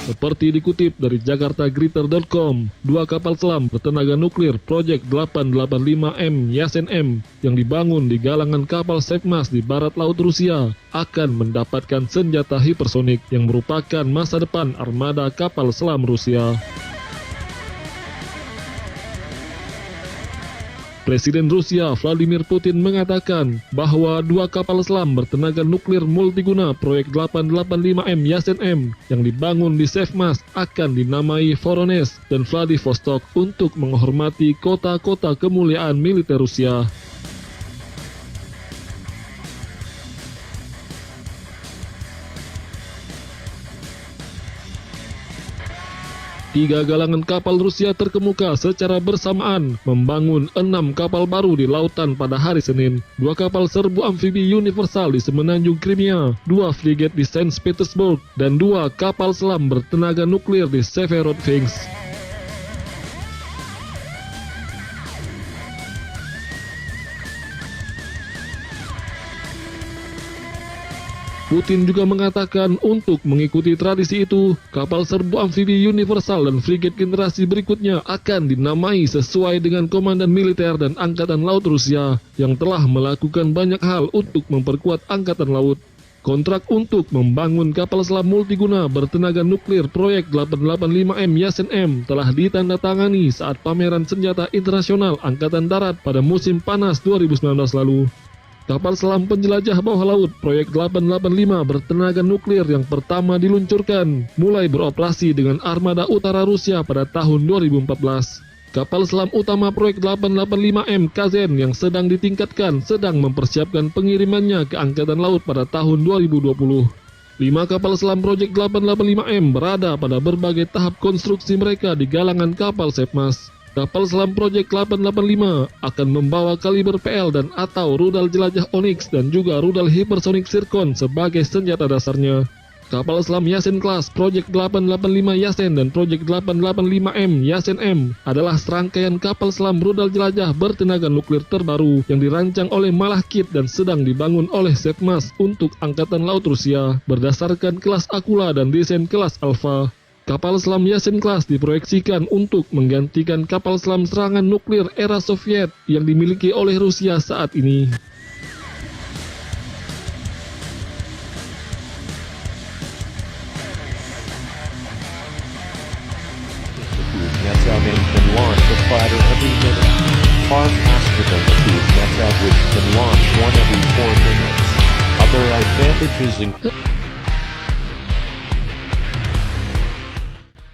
Seperti dikutip dari jakartagritter.com, 2 kapal selam bertenaga nuklir Project 885M Yasen M yang dibangun di galangan kapal Sevmas di barat laut Rusia akan mendapatkan senjata hipersonik yang merupakan masa depan armada kapal selam Rusia. Presiden Rusia Vladimir Putin mengatakan bahwa 2 kapal selam bertenaga nuklir multiguna proyek 885M Yasen M yang dibangun di Sevmas akan dinamai Voronezh dan Vladivostok untuk menghormati kota-kota kemuliaan militer Rusia. Tiga galangan kapal Rusia terkemuka secara bersamaan membangun 6 kapal baru di lautan pada hari Senin, 2 kapal serbu amfibi universal di semenanjung Crimea, 2 frigat di Saint Petersburg, dan 2 kapal selam bertenaga nuklir di Severodvinsk. Putin juga mengatakan untuk mengikuti tradisi itu, kapal serbu amfibi universal dan frigat generasi berikutnya akan dinamai sesuai dengan komandan militer dan angkatan laut Rusia yang telah melakukan banyak hal untuk memperkuat angkatan laut. Kontrak untuk membangun kapal selam multiguna bertenaga nuklir proyek 885M Yasen M telah ditandatangani saat pameran senjata internasional Angkatan Darat pada musim panas 2019 lalu. Kapal selam penjelajah bawah laut proyek 885 bertenaga nuklir yang pertama diluncurkan mulai beroperasi dengan armada utara Rusia pada tahun 2014. Kapal selam utama proyek 885M Kazen yang sedang ditingkatkan sedang mempersiapkan pengirimannya ke Angkatan Laut pada tahun 2020. 5 kapal selam proyek 885M berada pada berbagai tahap konstruksi mereka di galangan kapal Sevmas. Kapal selam Project 885 akan membawa kaliber PL dan atau rudal jelajah Onyx dan juga rudal hipersonik Zircon sebagai senjata dasarnya. Kapal selam Yasen Class Project 885 Yasen dan Project 885M Yasen M adalah serangkaian kapal selam rudal jelajah bertenaga nuklir terbaru yang dirancang oleh Malachit dan sedang dibangun oleh Sevmas untuk Angkatan Laut Rusia berdasarkan kelas Akula dan desain kelas Alpha. Kapal selam Yasen Class diproyeksikan untuk menggantikan kapal selam serangan nuklir era Soviet yang dimiliki oleh Rusia saat ini. Nets out and can launch a fighter every minute. Farm astronaut nets out which can launch one every 4 minutes. Other advantages include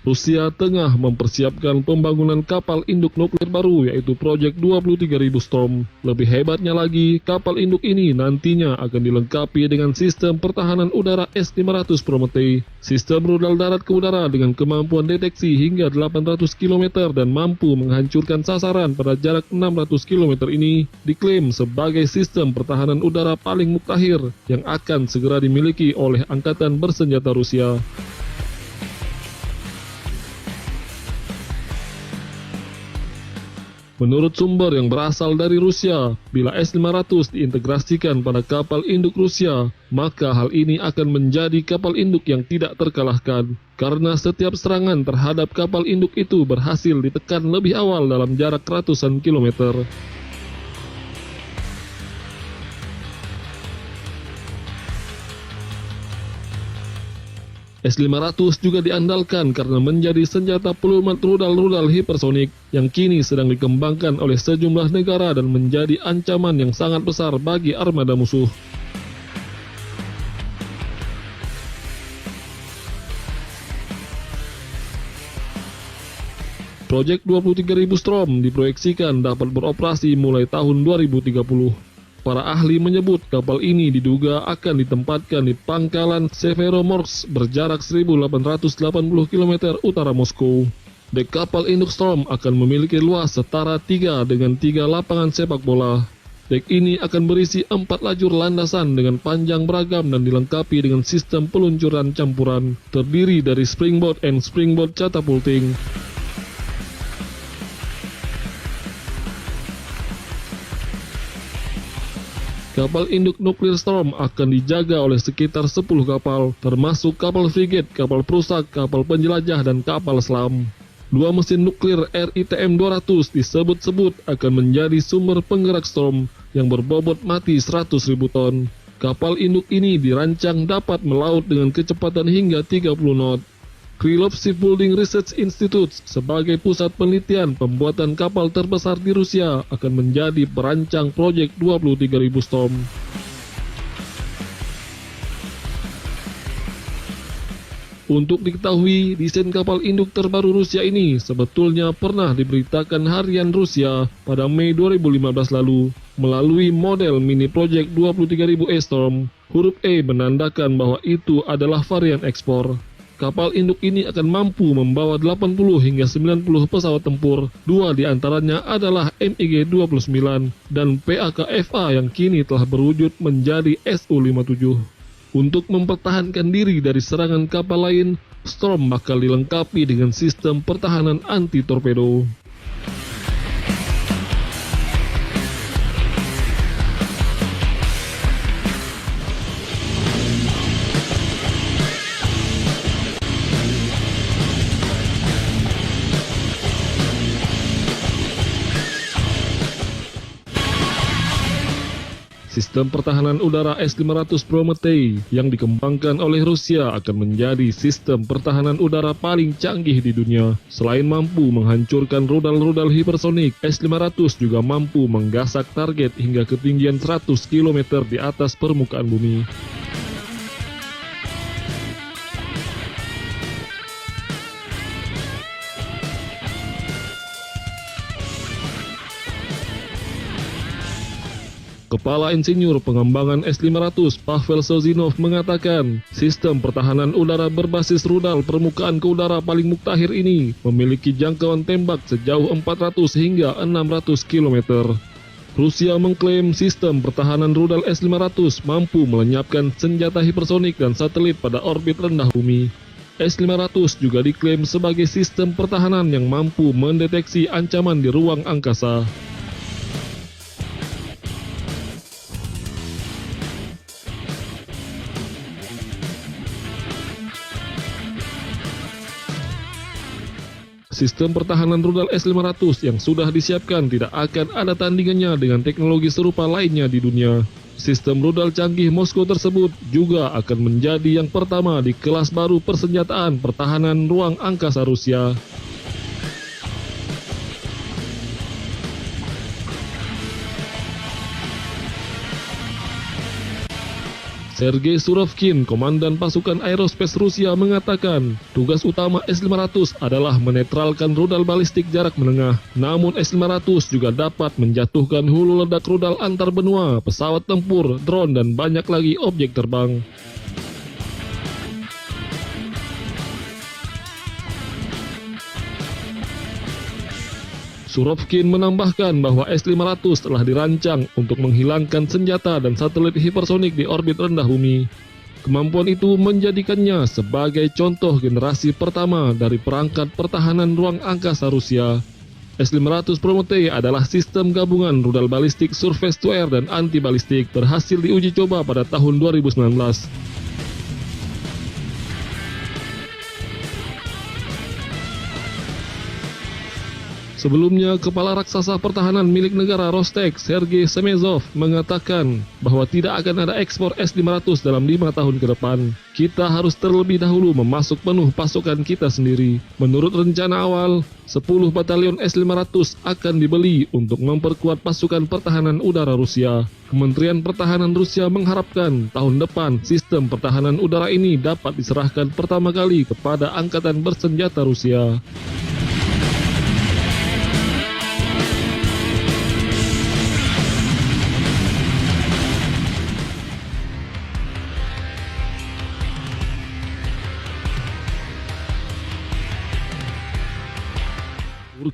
Rusia tengah mempersiapkan pembangunan kapal induk nuklir baru yaitu Project 23.000 Storm. Lebih hebatnya lagi, kapal induk ini nantinya akan dilengkapi dengan sistem pertahanan udara S-500 Prometei, sistem rudal darat ke udara dengan kemampuan deteksi hingga 800 km dan mampu menghancurkan sasaran pada jarak 600 km ini diklaim sebagai sistem pertahanan udara paling mutakhir yang akan segera dimiliki oleh angkatan bersenjata Rusia. Menurut sumber yang berasal dari Rusia, bila S-500 diintegrasikan pada kapal induk Rusia, maka hal ini akan menjadi kapal induk yang tidak terkalahkan, karena setiap serangan terhadap kapal induk itu berhasil ditekan lebih awal dalam jarak ratusan kilometer. S-500 juga diandalkan karena menjadi senjata pelumat rudal-rudal hipersonik yang kini sedang dikembangkan oleh sejumlah negara dan menjadi ancaman yang sangat besar bagi armada musuh. Project 23.000 Storm diproyeksikan dapat beroperasi mulai tahun 2030. Para ahli menyebut kapal ini diduga akan ditempatkan di pangkalan Severomorsk berjarak 1.880 km utara Moskow. Dek kapal induk Storm akan memiliki luas setara 3 dengan 3 lapangan sepak bola. Dek ini akan berisi 4 lajur landasan dengan panjang beragam dan dilengkapi dengan sistem peluncuran campuran, terdiri dari springboard and springboard catapulting. Kapal induk nuklir Storm akan dijaga oleh sekitar 10 kapal, termasuk kapal frigate, kapal perusak, kapal penjelajah, dan kapal selam. 2 mesin nuklir RITM-200 disebut-sebut akan menjadi sumber penggerak Storm yang berbobot mati 100.000 ton. Kapal induk ini dirancang dapat melaut dengan kecepatan hingga 30 knot. Krylov Shipbuilding Research Institute sebagai pusat penelitian pembuatan kapal terbesar di Rusia akan menjadi perancang proyek 23.000 Storm. Untuk diketahui, desain kapal induk terbaru Rusia ini sebetulnya pernah diberitakan harian Rusia pada Mei 2015 lalu melalui model mini project 23.000 E-Storm. Huruf E menandakan bahwa itu adalah varian ekspor. Kapal induk ini akan mampu membawa 80 hingga 90 pesawat tempur. 2 diantaranya adalah MiG-29 dan PAK-FA yang kini telah berwujud menjadi Su-57. Untuk mempertahankan diri dari serangan kapal lain, Storm bakal dilengkapi dengan sistem pertahanan anti-torpedo. Sistem pertahanan udara S-500 Prometei yang dikembangkan oleh Rusia akan menjadi sistem pertahanan udara paling canggih di dunia. Selain mampu menghancurkan rudal-rudal hipersonik, S-500 juga mampu menggasak target hingga ketinggian 100 km di atas permukaan bumi. Kepala Insinyur Pengembangan S-500 Pavel Sozinov mengatakan, sistem pertahanan udara berbasis rudal permukaan ke udara paling muktakhir ini memiliki jangkauan tembak sejauh 400 hingga 600 km. Rusia mengklaim sistem pertahanan rudal S-500 mampu melenyapkan senjata hipersonik dan satelit pada orbit rendah bumi. S-500 juga diklaim sebagai sistem pertahanan yang mampu mendeteksi ancaman di ruang angkasa. Sistem pertahanan rudal S-500 yang sudah disiapkan tidak akan ada tandingannya dengan teknologi serupa lainnya di dunia. Sistem rudal canggih Moskow tersebut juga akan menjadi yang pertama di kelas baru persenjataan pertahanan ruang angkasa Rusia. Sergei Surovkin, Komandan Pasukan Aerospace Rusia mengatakan, tugas utama S-500 adalah menetralkan rudal balistik jarak menengah. Namun S-500 juga dapat menjatuhkan hulu ledak rudal antar benua, pesawat tempur, drone, dan banyak lagi objek terbang. Surovkin menambahkan bahwa S-500 telah dirancang untuk menghilangkan senjata dan satelit hipersonik di orbit rendah bumi. Kemampuan itu menjadikannya sebagai contoh generasi pertama dari perangkat pertahanan ruang angkasa Rusia. S-500 Prometei adalah sistem gabungan rudal balistik surface to air dan anti balistik berhasil diuji coba pada tahun 2019. Sebelumnya, Kepala Raksasa Pertahanan milik negara Rostec, Sergei Semezov, mengatakan bahwa tidak akan ada ekspor S-500 dalam 5 tahun ke depan. Kita harus terlebih dahulu memasuk penuh pasukan kita sendiri. Menurut rencana awal, 10 batalion S-500 akan dibeli untuk memperkuat pasukan pertahanan udara Rusia. Kementerian Pertahanan Rusia mengharapkan tahun depan sistem pertahanan udara ini dapat diserahkan pertama kali kepada Angkatan Bersenjata Rusia.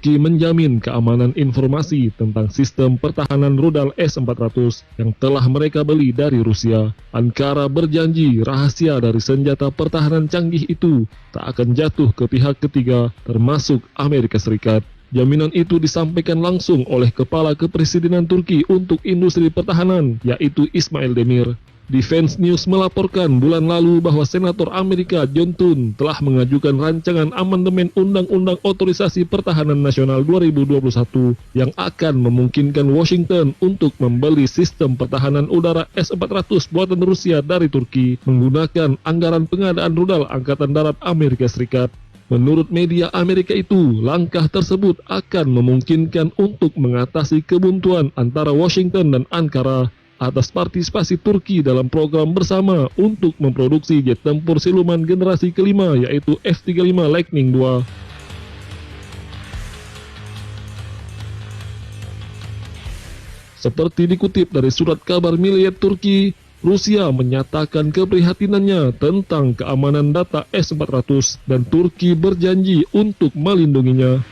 Turki menjamin keamanan informasi tentang sistem pertahanan rudal S-400 yang telah mereka beli dari Rusia. Ankara berjanji rahasia dari senjata pertahanan canggih itu tak akan jatuh ke pihak ketiga, termasuk Amerika Serikat. Jaminan itu disampaikan langsung oleh Kepala Kepresidenan Turki untuk Industri Pertahanan, yaitu Ismail Demir. Defense News melaporkan bulan lalu bahwa Senator Amerika John Thune telah mengajukan rancangan amandemen Undang-Undang Otorisasi Pertahanan Nasional 2021 yang akan memungkinkan Washington untuk membeli sistem pertahanan udara S-400 buatan Rusia dari Turki menggunakan anggaran pengadaan rudal Angkatan Darat Amerika Serikat. Menurut media Amerika itu, langkah tersebut akan memungkinkan untuk mengatasi kebuntuan antara Washington dan Ankara atas partisipasi Turki dalam program bersama untuk memproduksi jet tempur siluman generasi kelima, yaitu F-35 Lightning II. Seperti dikutip dari surat kabar militer Turki, Rusia menyatakan keprihatinannya tentang keamanan data S-400 dan Turki berjanji untuk melindunginya.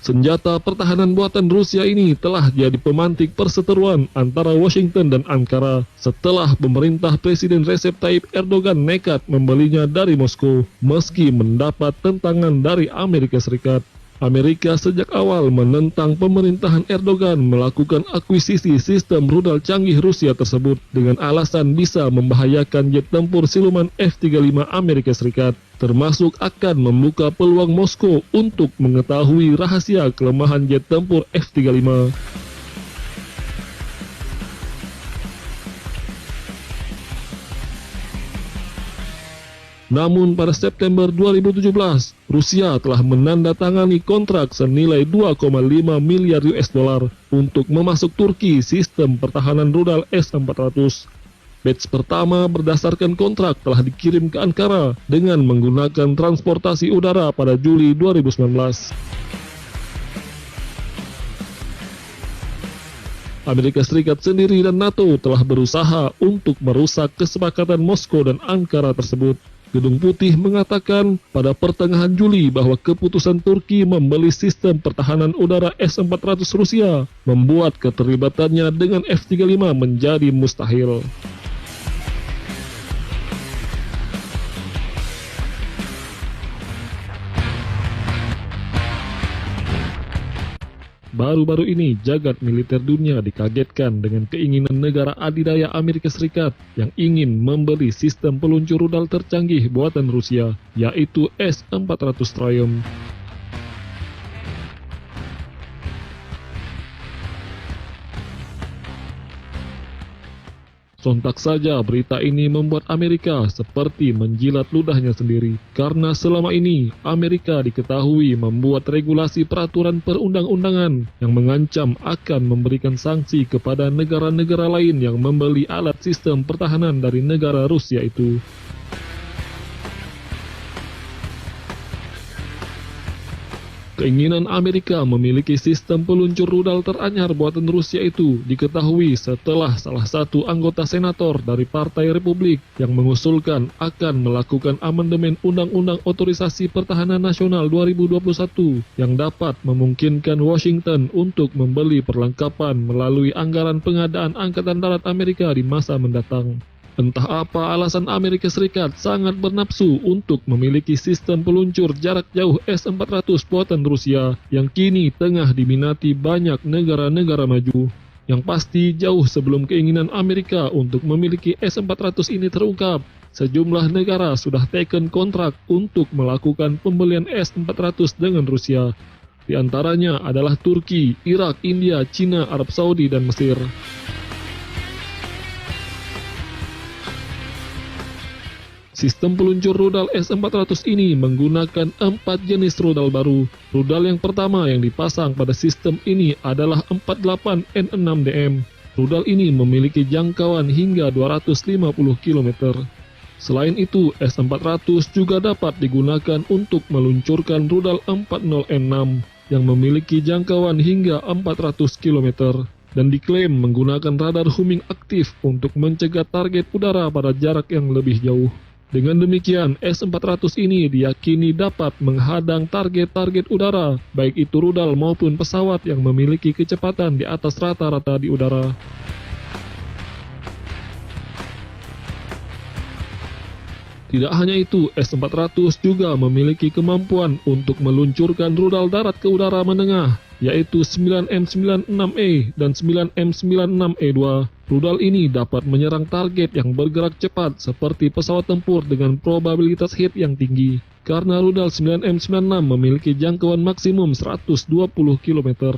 Senjata pertahanan buatan Rusia ini telah jadi pemantik perseteruan antara Washington dan Ankara setelah pemerintah Presiden Recep Tayyip Erdogan nekat membelinya dari Moskow meski mendapat tentangan dari Amerika Serikat. Amerika sejak awal menentang pemerintahan Erdogan melakukan akuisisi sistem rudal canggih Rusia tersebut dengan alasan bisa membahayakan jet tempur siluman F-35 Amerika Serikat, termasuk akan membuka peluang Moskow untuk mengetahui rahasia kelemahan jet tempur F-35. Namun pada September 2017, Rusia telah menandatangani kontrak senilai 2,5 miliar US dollar untuk memasuk Turki sistem pertahanan rudal S-400. Batch pertama berdasarkan kontrak telah dikirim ke Ankara dengan menggunakan transportasi udara pada Juli 2019. Amerika Serikat sendiri dan NATO telah berusaha untuk merusak kesepakatan Moskow dan Ankara tersebut. Gedung Putih mengatakan pada pertengahan Juli bahwa keputusan Turki membeli sistem pertahanan udara S-400 Rusia membuat keterlibatannya dengan F-35 menjadi mustahil. Baru-baru ini, jagat militer dunia dikagetkan dengan keinginan negara adidaya Amerika Serikat yang ingin membeli sistem peluncur rudal tercanggih buatan Rusia, yaitu S-400 Triumph. Sontak saja berita ini membuat Amerika seperti menjilat ludahnya sendiri, karena selama ini Amerika diketahui membuat regulasi peraturan perundang-undangan yang mengancam akan memberikan sanksi kepada negara-negara lain yang membeli alat sistem pertahanan dari negara Rusia itu. Keinginan Amerika memiliki sistem peluncur rudal teranyar buatan Rusia itu diketahui setelah salah satu anggota senator dari Partai Republik yang mengusulkan akan melakukan amandemen Undang-Undang Otorisasi Pertahanan Nasional 2021 yang dapat memungkinkan Washington untuk membeli perlengkapan melalui anggaran pengadaan Angkatan Darat Amerika di masa mendatang. Entah apa alasan Amerika Serikat sangat bernafsu untuk memiliki sistem peluncur jarak jauh S-400 buatan Rusia yang kini tengah diminati banyak negara-negara maju. Yang pasti jauh sebelum keinginan Amerika untuk memiliki S-400 ini terungkap, sejumlah negara sudah teken kontrak untuk melakukan pembelian S-400 dengan Rusia. Di antaranya adalah Turki, Irak, India, Cina, Arab Saudi, dan Mesir. Sistem peluncur rudal S-400 ini menggunakan 4 jenis rudal baru. Rudal yang pertama yang dipasang pada sistem ini adalah 48N6DM. Rudal ini memiliki jangkauan hingga 250 km. Selain itu, S-400 juga dapat digunakan untuk meluncurkan rudal 40N6 yang memiliki jangkauan hingga 400 km. Dan diklaim menggunakan radar homing aktif untuk mencegah target udara pada jarak yang lebih jauh. Dengan demikian, S-400 ini diyakini dapat menghadang target-target udara, baik itu rudal maupun pesawat yang memiliki kecepatan di atas rata-rata di udara. Tidak hanya itu, S-400 juga memiliki kemampuan untuk meluncurkan rudal darat ke udara menengah, yaitu 9M96E dan 9M96E2. Rudal ini dapat menyerang target yang bergerak cepat seperti pesawat tempur dengan probabilitas hit yang tinggi, karena rudal 9M96 memiliki jangkauan maksimum 120 km.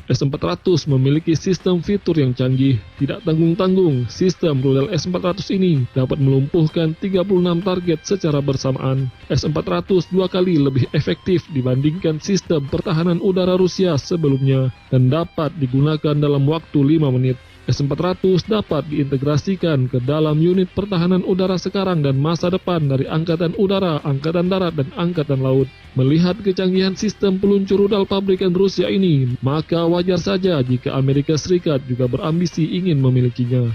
S-400 memiliki sistem fitur yang canggih, tidak tanggung-tanggung. Sistem rudal S-400 ini dapat melumpuhkan 36 target secara bersamaan. S-400 dua kali lebih efektif dibandingkan sistem pertahanan udara Rusia sebelumnya dan dapat digunakan dalam waktu 5 menit. S-400 dapat diintegrasikan ke dalam unit pertahanan udara sekarang dan masa depan dari Angkatan Udara, Angkatan Darat, dan Angkatan Laut. Melihat kecanggihan sistem peluncur rudal pabrikan Rusia ini, maka wajar saja jika Amerika Serikat juga berambisi ingin memilikinya.